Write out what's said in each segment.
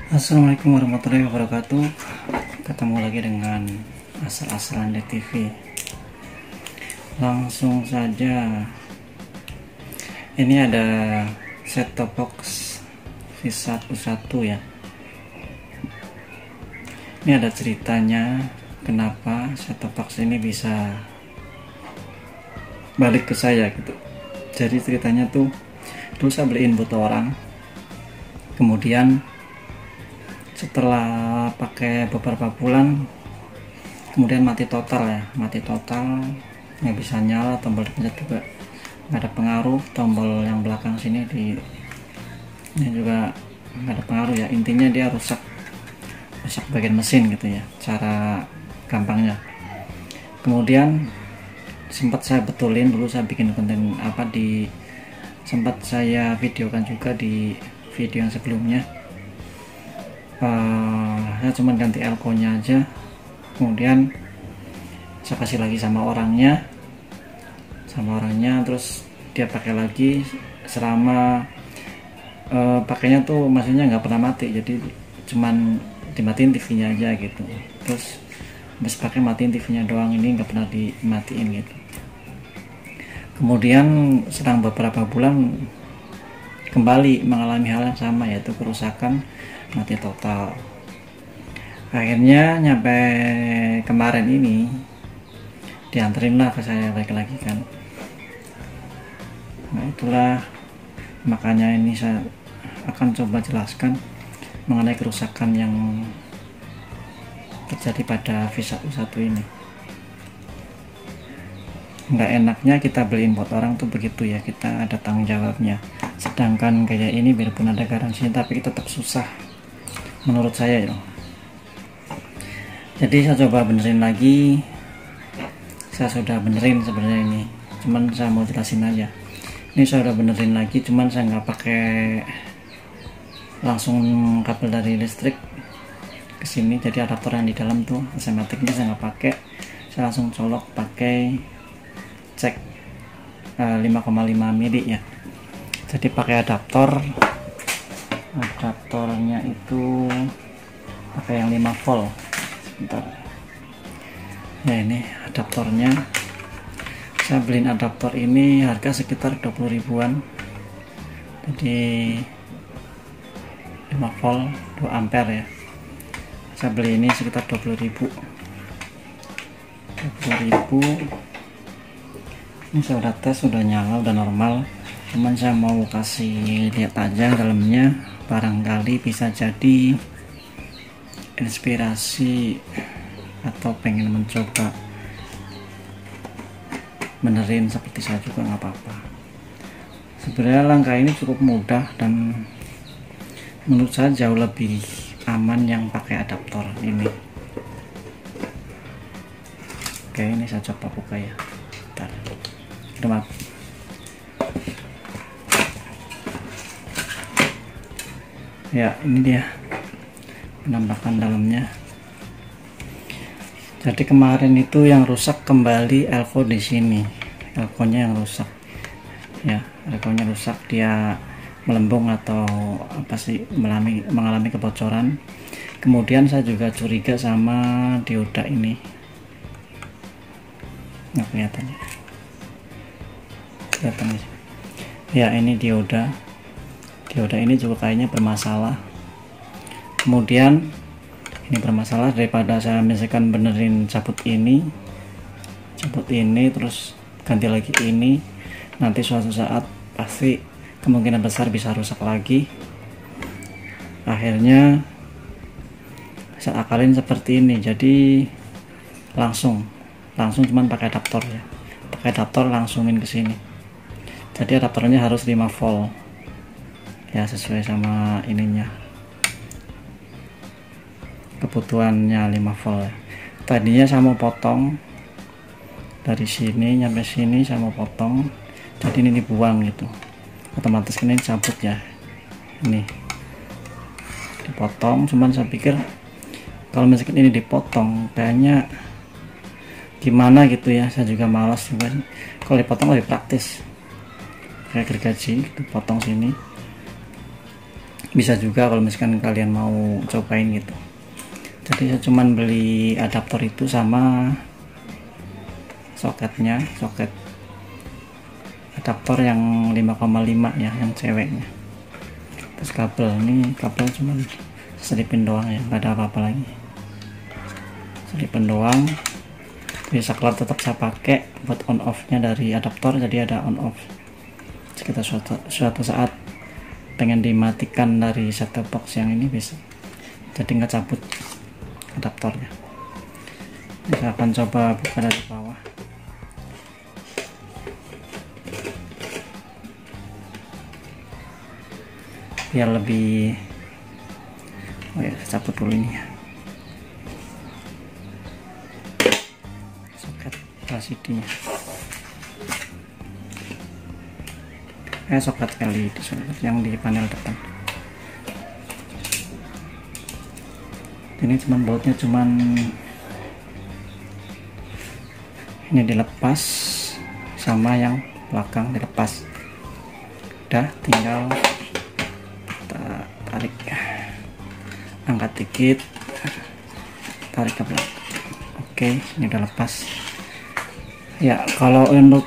Assalamualaikum warahmatullahi wabarakatuh. Ketemu lagi dengan Asal-asalan di TV. Langsung saja. Ini ada set top box V1 ya. Ini ada ceritanya kenapa set top box ini bisa balik ke saya gitu. Jadi ceritanya tuh dulu saya beliin buat orang. Kemudian setelah pakai beberapa bulan kemudian mati total, nggak bisa nyala, tombol dipencet juga nggak ada pengaruh, tombol yang belakang sini ini juga nggak ada pengaruh ya. Intinya dia rusak bagian mesin gitu ya, cara gampangnya. Kemudian sempat saya betulin, dulu saya bikin konten sempat saya videokan juga di video yang sebelumnya. Saya cuma ganti elko nya aja, kemudian saya kasih lagi sama orangnya, terus dia pakai lagi selama pakainya tuh maksudnya nggak pernah mati, jadi cuman dimatiin TV-nya aja gitu. Terus habis pakai matiin TV-nya doang, ini nggak pernah dimatiin gitu. Kemudian selang beberapa bulan kembali mengalami hal yang sama, yaitu kerusakan, mati total. Akhirnya nyampe kemarin ini dianterin lah ke saya lagi kan. Nah itulah makanya ini saya akan coba jelaskan mengenai kerusakan yang terjadi pada V1 ini. Nggak enaknya kita beliin buat orang tuh begitu ya, kita ada tanggung jawabnya. Sedangkan kayak ini biarpun ada garansinya tapi tetap susah menurut saya ya. Jadi saya coba benerin lagi. Saya sudah benerin sebenarnya ini, cuman saya mau jelasin aja. Ini saya udah benerin lagi, cuman saya nggak pakai langsung kabel dari listrik ke sini. Jadi adaptor yang di dalam tuh asematiknya saya nggak pakai, saya langsung colok pakai cek 5,5 mili ya. Jadi pakai adaptornya itu pakai yang 5 volt. Bentar ya, ini adaptornya. Saya beliin adaptor ini harga sekitar 20 ribuan, jadi 5 volt 2 ampere ya. Saya beli ini sekitar 20 ribu. Ini saya udah tes, sudah nyala, udah normal. Cuman saya mau kasih lihat aja dalamnya, barangkali bisa jadi inspirasi atau pengen mencoba benerin seperti saya juga nggak apa-apa. Sebenarnya langkah ini cukup mudah dan menurut saya jauh lebih aman yang pakai adaptor ini. Oke, ini saya coba buka ya. Bentar. Maaf. Ya, ini dia penampakan dalamnya. Jadi kemarin itu yang rusak kembali elko di sini. Elkonya yang rusak. Ya, elkonya rusak, dia melembung atau apa sih, mengalami kebocoran. Kemudian saya juga curiga sama dioda ini. Nggak kelihatan ya. Ya, ini dioda ini juga kayaknya bermasalah. Kemudian ini bermasalah, daripada saya misalkan benerin cabut ini terus ganti lagi ini, nanti suatu saat pasti kemungkinan besar bisa rusak lagi. Akhirnya saya akalin seperti ini, jadi langsung cuman pakai adaptor ya, langsungin ke sini. Jadi adaptornya harus 5 volt ya, sesuai sama ininya, kebutuhannya 5 volt ya. Tadinya saya mau potong dari sini nyampe sini, saya mau potong, jadi ini dibuang gitu, otomatis ini cabut ya, ini dipotong. Cuman saya pikir kalau misalkan ini dipotong kayaknya gimana gitu ya, saya juga malas juga. Kalau dipotong lebih praktis, kayak gergaji gitu, potong sini Bisa juga kalau misalkan kalian mau cobain gitu. Jadi saya cuman beli adaptor itu sama soketnya, soket adaptor yang 5,5 ya, yang ceweknya. Terus kabel, ini kabel cuman selipin doang ya, nggak ada apa-apa lagi, selipin doang. Jadi saklar tetap saya pakai buat on off nya dari adaptor, jadi ada on off. Kita suatu saat pengen dimatikan dari set-top box yang ini bisa, jadi nggak cabut adaptornya. Saya akan coba buka dari bawah. Biar lebih, oh ya, cabut dulu ini ya, soket LCD nya, soket LED, soket yang di panel depan. Ini cuman bautnya cuman ini dilepas, sama yang belakang dilepas. Udah tinggal kita tarik, angkat dikit, tarik ke belakang. Oke, ini udah lepas ya. Kalau untuk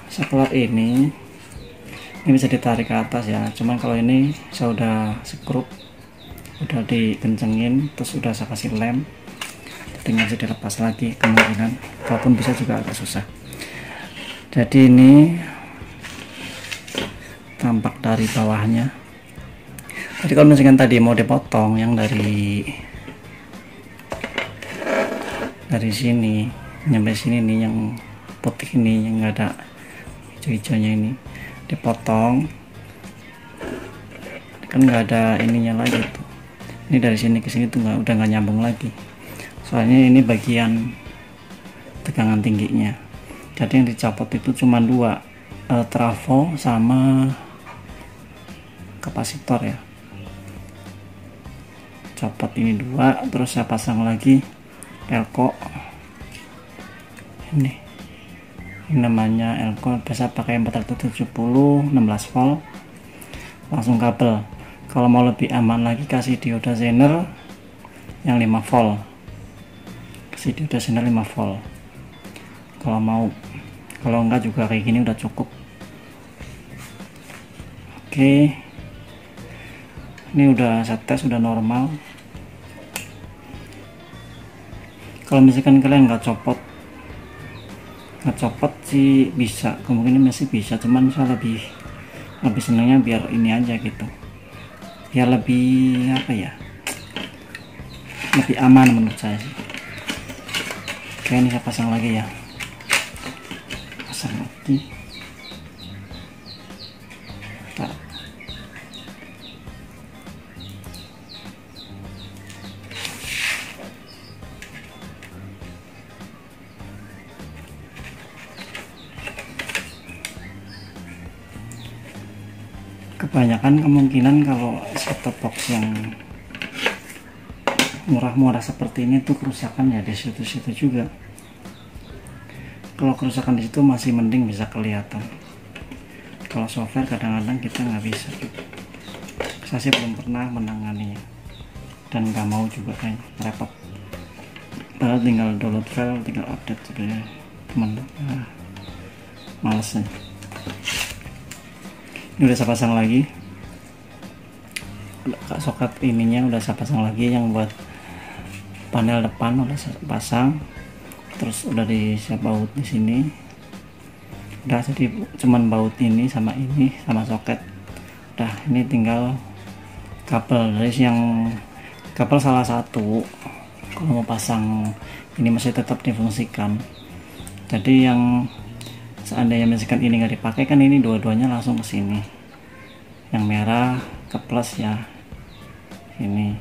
saklar ini bisa ditarik ke atas ya, cuman kalau ini saya udah skrup, udah dikencengin, terus udah saya kasih lem, tinggal bisa dilepas lagi kemungkinan, walaupun bisa juga agak susah. Jadi ini tampak dari bawahnya. Jadi kalau misalkan tadi mau dipotong yang dari sini nyampe sini nih, yang putih ini, yang nggak ada hijau-hijaunya ini, dipotong kan nggak ada ininya lagi tuh. Ini dari sini ke sini tuh udah nggak nyambung lagi, soalnya ini bagian tegangan tingginya. Jadi yang dicopot itu cuma dua, trafo sama kapasitor ya. Copot ini dua, terus saya pasang lagi elko ini namanya elko, biasa pakai 470 16 volt, langsung kabel. Kalau mau lebih aman lagi kasih dioda zener yang 5 volt, kasih dioda zener 5 volt kalau mau. Kalau enggak juga kayak gini udah cukup. Oke, ini udah saya tes, udah normal. Kalau misalkan kalian nggak copot sih bisa, kemungkinan masih bisa, cuman saya lebih senangnya biar ini aja gitu, biar lebih apa ya, lebih aman menurut saya sih. Oke, ini saya pasang lagi ya, pasang lagi. Kebanyakan kemungkinan kalau set-top box yang murah-murah seperti ini tuh kerusakan ya di situ-situ juga. Kalau kerusakan di situ masih mending bisa kelihatan. Kalau software kadang-kadang kita nggak bisa. Saya sih belum pernah menanganinya dan nggak mau juga, kayak repot. Padahal tinggal download file, tinggal update sebenarnya, cuman males aja. Ini udah saya pasang lagi, soket ininya udah saya pasang lagi, yang buat panel depan udah saya pasang, terus udah saya baut di sini. Udah, jadi cuman baut ini sama soket. Udah, ini tinggal kabel. Dari yang kabel salah satu kalau mau pasang ini masih tetap difungsikan. Jadi yang seandainya misalkan ini nggak dipakai, kan ini dua-duanya langsung ke sini, yang merah ke plus ya, ini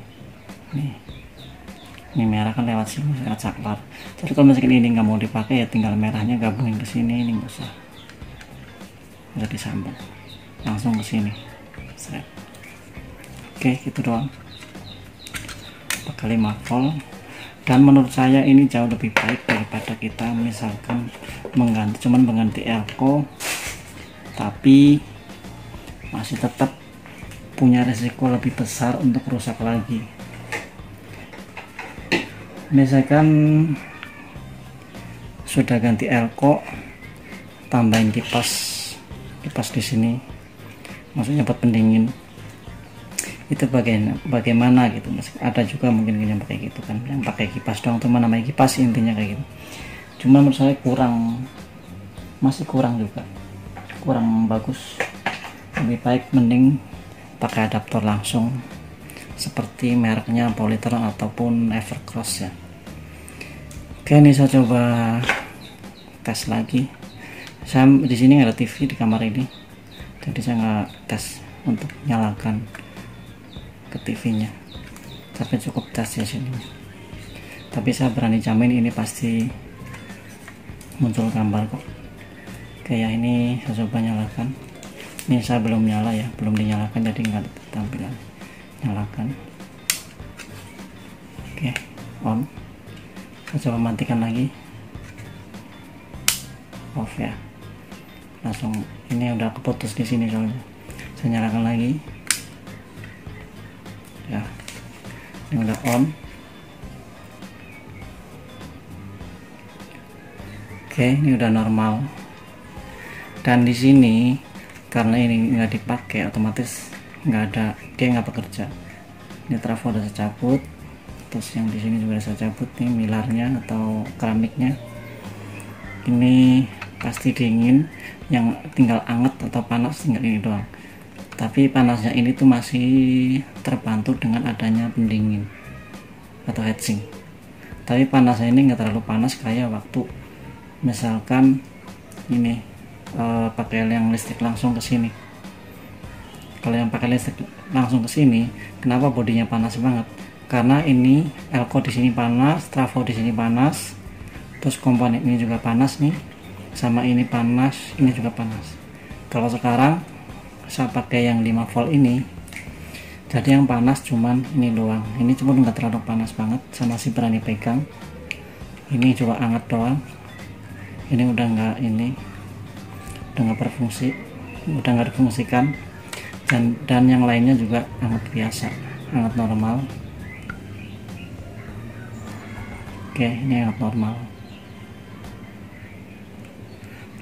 merah kan lewat sini, lewat saklar. Jadi kalau misalkan ini nggak mau dipakai ya tinggal merahnya gabungin ke sini, ini nggak usah disambung, langsung ke sini. Oke, gitu doang, pakai 5 volt. Dan menurut saya ini jauh lebih baik daripada kita misalkan mengganti elko tapi masih tetap punya resiko lebih besar untuk rusak lagi. Misalkan sudah ganti elko, tambahin kipas di sini, maksudnya buat pendingin, itu bagaimana gitu. Ada juga mungkin yang pakai gitu kan, yang pakai kipas doang, teman namanya kipas intinya kayak gitu. Cuma menurut saya masih kurang juga, kurang bagus. Lebih baik mending pakai adaptor langsung seperti mereknya Polytron ataupun Evercross ya. Oke, ini saya coba tes lagi. Saya di sini nggak ada TV di kamar ini, jadi saya nggak tes untuk nyalakan ke TV-nya, tapi cukup tes di sini. Tapi saya berani jamin ini pasti muncul gambar kok. Kayak ini saya coba nyalakan. Ini saya belum nyala ya, belum dinyalakan, jadi nggak ada tampilan. Nyalakan. Oke, on. Saya coba matikan lagi. Off ya. Langsung ini udah keputus di sini soalnya. Saya nyalakan lagi. Ya. Ini udah on. Oke, ini udah normal. Dan di sini karena ini nggak dipakai, otomatis nggak ada, dia nggak bekerja. Ini trafo udah saya cabut, terus yang di sini juga saya cabut nih milarnya atau keramiknya. Ini pasti dingin, yang tinggal anget atau panas tinggal ini doang. Tapi panasnya ini tuh masih terbantu dengan adanya pendingin atau heatsink. Tapi panasnya ini nggak terlalu panas kayak waktu misalkan ini pakai yang listrik langsung ke sini. Kalau yang pakai listrik langsung ke sini, kenapa bodinya panas banget? Karena ini elko di sini panas, trafo di sini panas, terus komponen ini juga panas nih, sama ini panas, ini juga panas. Kalau sekarang saya pakai yang 5 volt ini, jadi yang panas cuman ini doang. Ini cuma nggak terlalu panas banget, saya masih berani pegang. Ini juga hangat doang. Ini udah nggak berfungsi, udah nggak difungsikan. Dan yang lainnya juga hangat biasa, hangat normal. Oke, ini hangat normal.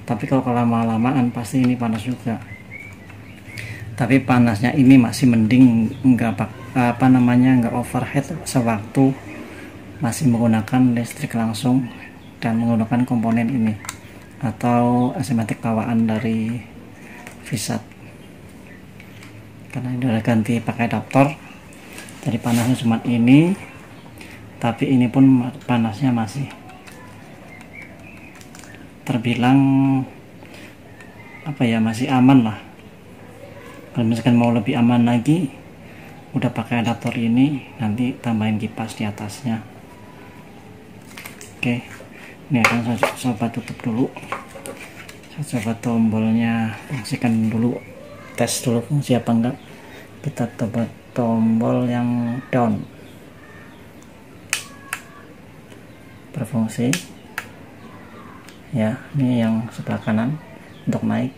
Tapi kalau lama-lamaan pasti ini panas juga. Tapi panasnya ini masih mending nggak overhead sewaktu masih menggunakan listrik langsung dan menggunakan komponen ini atau asimatik bawaan dari VSAT. Karena ini udah ganti pakai adaptor, jadi panasnya cuma ini, tapi ini pun panasnya masih terbilang masih aman lah. Kalau misalkan mau lebih aman lagi, udah pakai adaptor ini, nanti tambahin kipas di atasnya. Oke, ini akan saya coba tutup dulu. Saya coba tombolnya, fungsikan dulu, tes dulu fungsi apa enggak. Kita coba tombol yang down, berfungsi ya. Ini yang sebelah kanan untuk naik.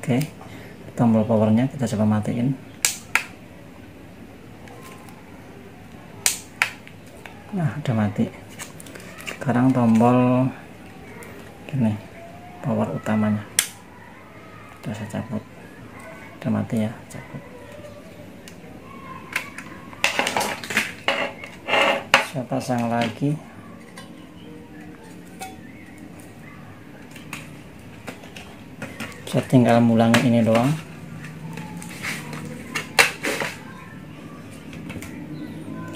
Oke, tombol powernya kita coba matiin. Nah, udah mati. Sekarang tombol ini power utamanya udah saya cabut, udah mati ya, cabut. Saya pasang lagi. Saya tinggal ngulangi ini doang.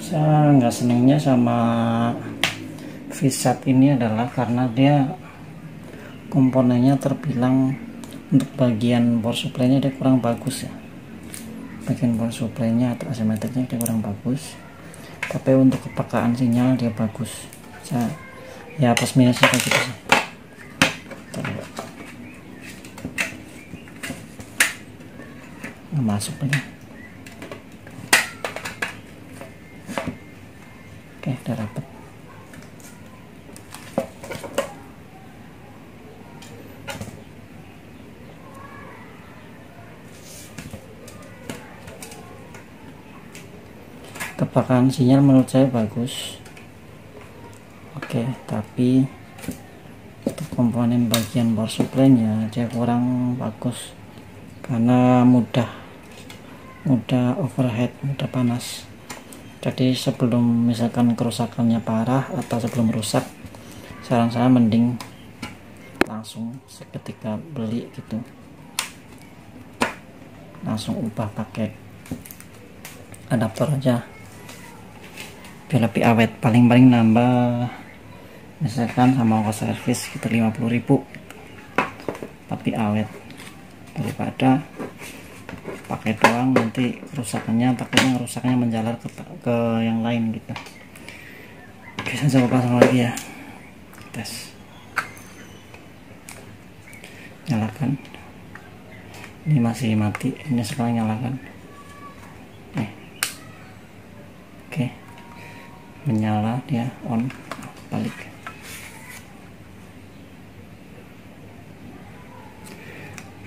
Saya nggak senengnya sama VSAT ini adalah karena dia komponennya terbilang untuk bagian power supply-nya dia kurang bagus ya. Bagian power supply-nya atau asimetriknya dia kurang bagus. Tapi untuk kepekaan sinyal dia bagus. Ya plus minusnya kayak gitu sih. Masuk lagi. Oke, udah rapet. Tebakan sinyal menurut saya bagus. Oke, tapi untuk komponen bagian power supply-nya dia kurang bagus karena mudah overheat, mudah panas. Jadi sebelum misalkan kerusakannya parah atau sebelum rusak, saran saya mending langsung seketika beli gitu, langsung ubah pakai adaptor aja biar lebih awet. Paling nambah misalkan sama ongkos servis sekitar 50.000, tapi awet daripada pakai doang nanti takutnya rusaknya menjalar ke yang lain gitu. Oke, saya coba pasang lagi ya, tes, nyalakan. Ini masih mati, ini sekarang nyalakan. Oke, menyala, dia on, balik.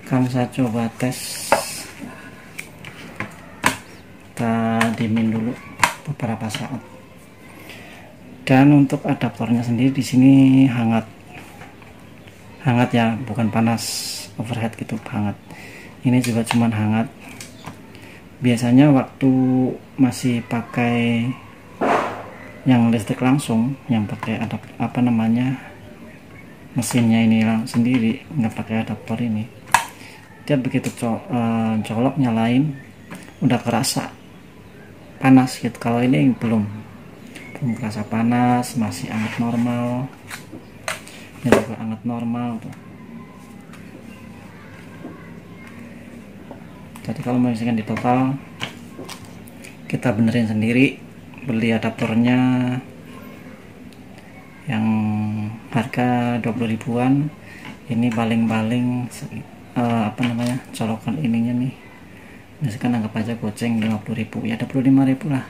Kan saya coba tes, kita dimin dulu beberapa saat. Dan untuk adaptornya sendiri di sini hangat ya, bukan panas overhead gitu, hangat. Ini juga cuman hangat. Biasanya waktu masih pakai yang listrik langsung, yang pakai mesinnya ini sendiri, nggak pakai adaptor ini, dia begitu colok nyalain udah kerasa panas gitu. Kalau ini belum kerasa panas, masih hangat normal. Ini juga hangat normal tuh. Jadi kalau misalkan di total kita benerin sendiri, beli adaptornya yang harga 20 ribuan, ini baling-baling colokan ininya nih, misalkan anggap aja goceng 50.000 ya, 25.000 lah,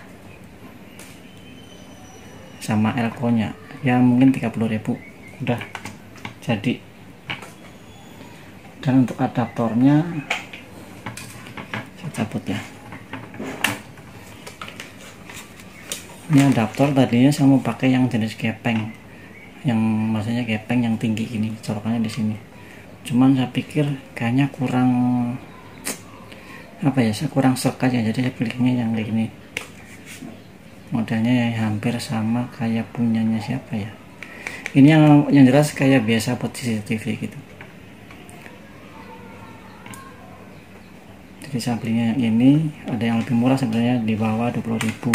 sama elko nya ya mungkin 30.000 udah jadi. Dan untuk adaptornya saya cabut ya. Ini adaptor tadinya saya mau pakai yang jenis gepeng, yang maksudnya gepeng yang tinggi ini, colokannya di sini. Cuman saya pikir kayaknya kurang saya kurang serk aja, jadi saya pilihnya yang kayak gini. Modelnya ya hampir sama kayak punyanya siapa ya. Ini yang jelas kayak biasa buat CCTV gitu. Jadi saya belinya yang ini, ada yang lebih murah sebenarnya, di bawah 20.000,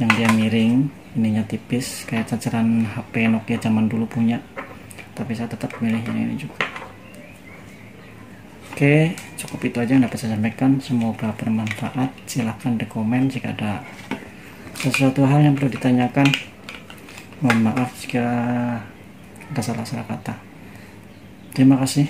yang dia miring, ininya tipis kayak cacaran HP Nokia zaman dulu punya, tapi saya tetap milih yang ini juga. Oke, cukup itu aja yang dapat saya sampaikan, semoga bermanfaat. Silahkan di komen jika ada sesuatu hal yang perlu ditanyakan. Mohon maaf jika ada salah-salah kata. Terima kasih.